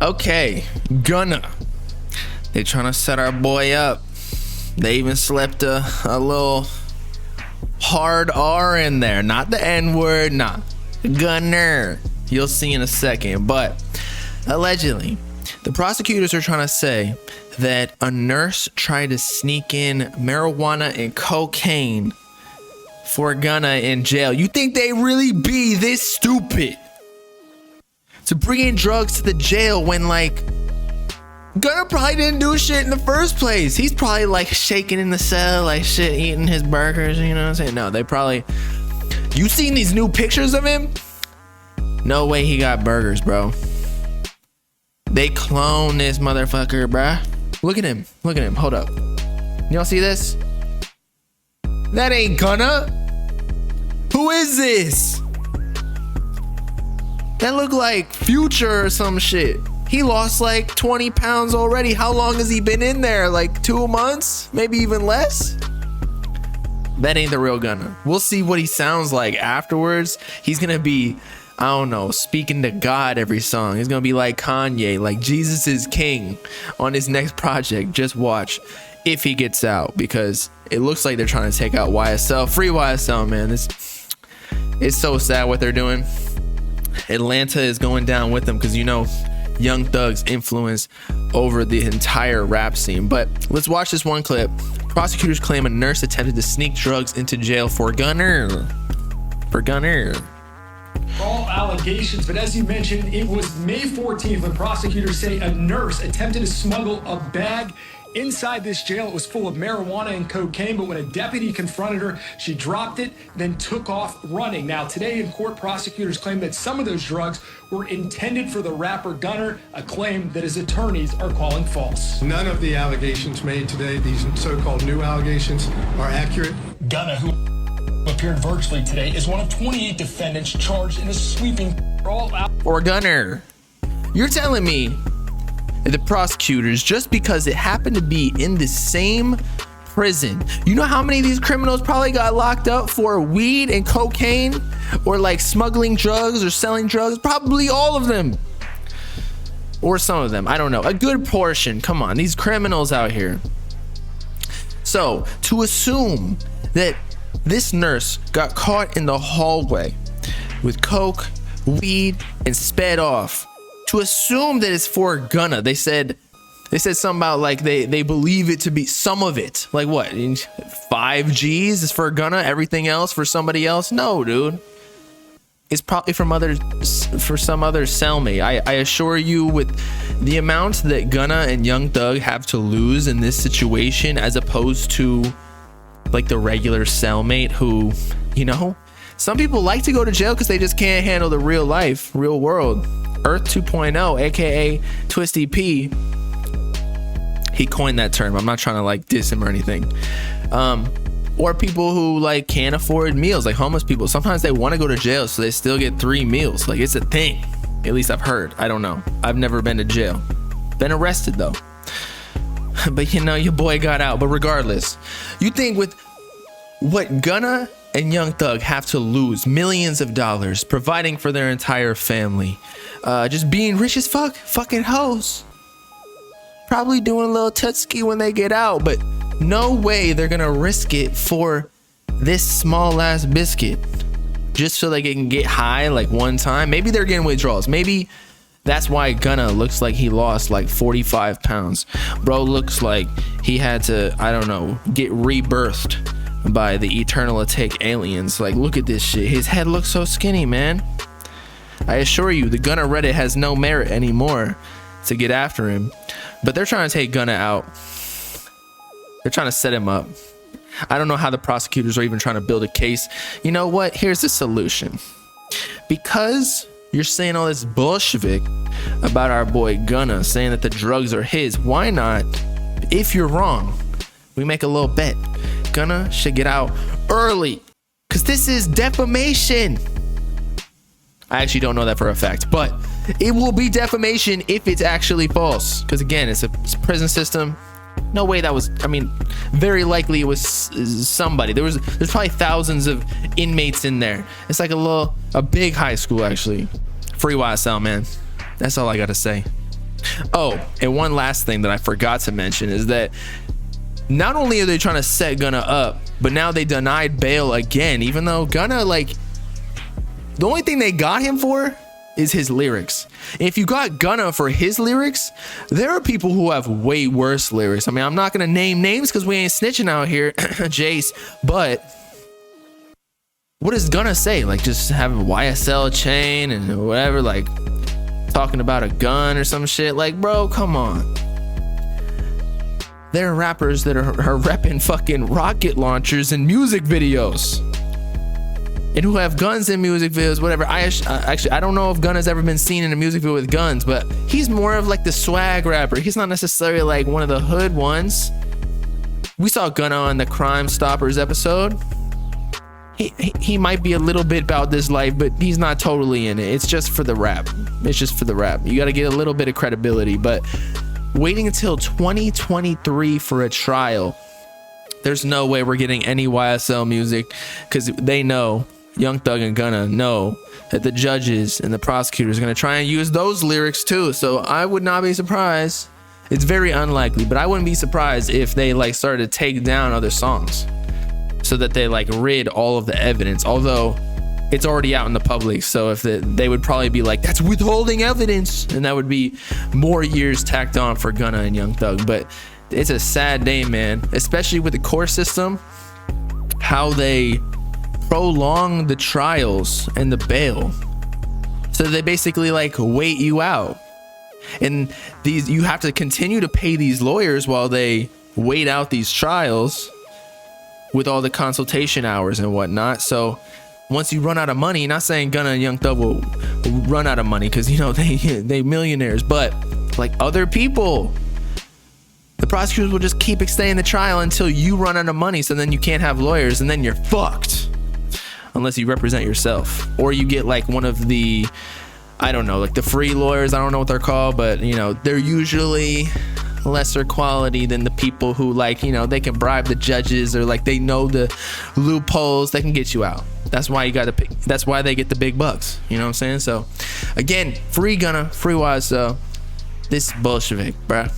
Okay, Gunna. They trying to set our boy up. They even slept a little hard R in there. Not the N-word, nah. Gunner. You'll see in a second. But allegedly, the prosecutors are trying to say that a nurse tried to sneak in marijuana and cocaine for Gunna in jail. You think they really be this stupid to bring in drugs to the jail when, like, Gunna probably didn't do shit in the first place? He's probably like shaking in the cell like shit, eating his burgers, you know what I'm saying? No, they probably, you seen these new pictures of him? No way he got burgers, bro. They clone this motherfucker, bruh. Look at him, hold up. Y'all see this? That ain't Gunna. Who is this? That look like Future or some shit. He lost like 20 pounds already. How long has he been in there? Like 2 months? Maybe even less? That ain't the real Gunna. We'll see what he sounds like afterwards. He's gonna be, I don't know, speaking to God every song. He's gonna be like Kanye, like Jesus is king on his next project. Just watch if he gets out, because it looks like they're trying to take out YSL. Free YSL, man. It's so sad what they're doing. Atlanta is going down with them because, you know, Young Thug's influence over the entire rap scene. But let's watch this one clip. Prosecutors claim a nurse attempted to sneak drugs into jail for Gunna. All allegations, but as you mentioned, it was May 14th when prosecutors say a nurse attempted to smuggle a bag inside this jail. It was full of marijuana and cocaine, but when a deputy confronted her, she dropped it, then took off running. Now, today in court, prosecutors claim that some of those drugs were intended for the rapper Gunna, a claim that his attorneys are calling false. None of the allegations made today, these so-called new allegations, are accurate. Gunna, who appeared virtually today, is one of 28 defendants charged in a sweeping or Gunna. You're telling me the prosecutors, just because it happened to be in the same prison, you know how many of these criminals probably got locked up for weed and cocaine, or like smuggling drugs or selling drugs? Probably all of them, or some of them, I don't know, a good portion. Come on, these criminals out here. So to assume that this nurse got caught in the hallway with coke, weed, and sped off, to assume that it's for Gunna, they said something about like they believe it to be some of it. Like what? 5 G's is for Gunna, everything else for somebody else? No, dude. It's probably for some other cellmate. I assure you, with the amount that Gunna and Young Thug have to lose in this situation, as opposed to like the regular cellmate who, you know, some people like to go to jail because they just can't handle the real life, real world. Earth 2.0, aka Twisty P, he coined that term. I'm not trying to like diss him or anything. Or people who like can't afford meals, like homeless people. Sometimes they want to go to jail so they still get 3 meals. Like, it's a thing. At least I've heard. I don't know. I've never been to jail. Been arrested though. But you know, your boy got out. But regardless, you think with what Gunna and Young Thug have to lose, millions of dollars, providing for their entire family, just being rich as fuck, fucking hoes, probably doing a little tutski when they get out, but no way they're gonna risk it for this small ass biscuit just so they can get high like one time. Maybe they're getting withdrawals. Maybe that's why Gunna looks like he lost like 45 pounds. Bro looks like he had to, I don't know, get rebirthed by the Eternal Attack aliens. Like, look at this shit. His head looks so skinny, man. I assure you, the Gunna Reddit has no merit anymore to get after him. But they're trying to take Gunna out. They're trying to set him up. I don't know how the prosecutors are even trying to build a case. You know what? Here's the solution. Because you're saying all this bullshit about our boy Gunna, saying that the drugs are his, why not, if you're wrong, we make a little bet? Gunna should get out early, because this is defamation. I actually don't know that for a fact, but it will be defamation if it's actually false, because again, it's a prison system. No way that was, I mean, very likely it was somebody. There's probably thousands of inmates in there. It's like a big high school, actually. Free YSL, man. That's all I gotta say. Oh, and one last thing that I forgot to mention is that not only are they trying to set Gunna up, but now they denied bail again, even though Gunna, like, the only thing they got him for is his lyrics. If you got Gunna for his lyrics, there are people who have way worse lyrics. I mean, I'm not gonna name names because we ain't snitching out here, Jace, but what does Gunna say? Like, just have a YSL chain and whatever, like talking about a gun or some shit. Like, bro, come on. There are rappers that are repping fucking rocket launchers in music videos and who have guns in music videos, whatever. I don't know if Gunna's ever been seen in a music video with guns, but he's more of like the swag rapper. He's not necessarily like one of the hood ones. We saw Gunna on the Crime Stoppers episode. He might be a little bit about this life, but he's not totally in it. It's just for the rap. It's just for the rap. You got to get a little bit of credibility, but waiting until 2023 for a trial, there's no way we're getting any YSL music, because they know, Young Thug and Gunna know, that the judges and the prosecutors are going to try and use those lyrics too. So I would not be surprised. It's very unlikely, but I wouldn't be surprised if they like started to take down other songs so that they like rid all of the evidence, although it's already out in the public. So if they would probably be like, that's withholding evidence, and that would be more years tacked on for Gunna and Young Thug. But it's a sad day, man, especially with the court system, how they prolong the trials and the bail. So they basically like wait you out, and you have to continue to pay these lawyers while they wait out these trials with all the consultation hours and whatnot. So once you run out of money, not saying Gunna and Young Thug will run out of money, because you know they millionaires, but like other people, the prosecutors will just keep extending the trial until you run out of money. So then you can't have lawyers, and then you're fucked unless you represent yourself, or you get like one of the, I don't know, like the free lawyers. I don't know what they're called, but you know, they're usually lesser quality than the people who, like, you know, they can bribe the judges, or like they know the loopholes, they can get you out. That's why you got to pick. That's why they get the big bucks. You know what I'm saying? So again, free Gunna, free YSL. This is Bolshevik, bruh.